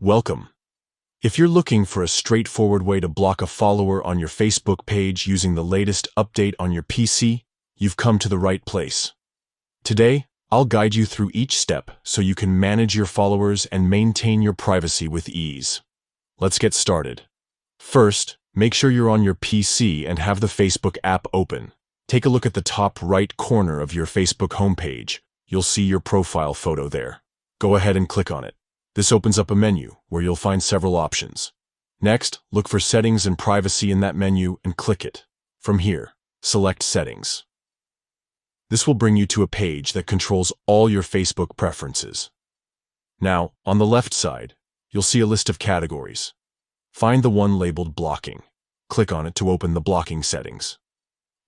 Welcome. If you're looking for a straightforward way to block a follower on your Facebook page using the latest update on your PC, you've come to the right place. Today, I'll guide you through each step so you can manage your followers and maintain your privacy with ease. Let's get started. First, make sure you're on your PC and have the Facebook app open. Take a look at the top right corner of your Facebook homepage. You'll see your profile photo there. Go ahead and click on it. This opens up a menu where you'll find several options. Next, look for Settings and Privacy in that menu and click it. From here, select Settings. This will bring you to a page that controls all your Facebook preferences. Now, on the left side, you'll see a list of categories. Find the one labeled Blocking. Click on it to open the blocking settings.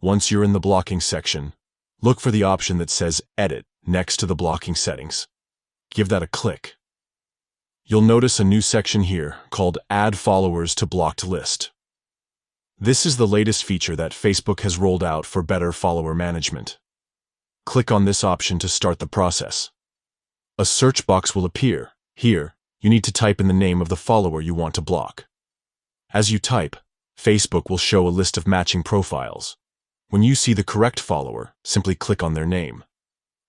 Once you're in the blocking section, look for the option that says Edit next to the blocking settings. Give that a click. You'll notice a new section here called Add Followers to Blocked List. This is the latest feature that Facebook has rolled out for better follower management. Click on this option to start the process. A search box will appear. Here, you need to type in the name of the follower you want to block. As you type, Facebook will show a list of matching profiles. When you see the correct follower, simply click on their name.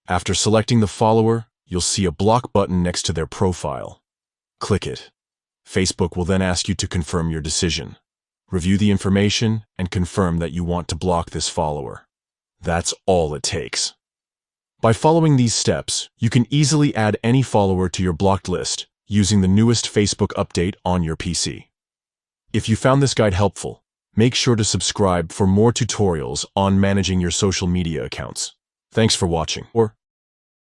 After selecting the follower, you'll see a block button next to their profile. Click it. Facebook will then ask you to confirm your decision. Review the information and confirm that you want to block this follower. That's all it takes. By following these steps, you can easily add any follower to your blocked list using the newest Facebook update on your PC. If you found this guide helpful, make sure to subscribe for more tutorials on managing your social media accounts. Thanks for watching.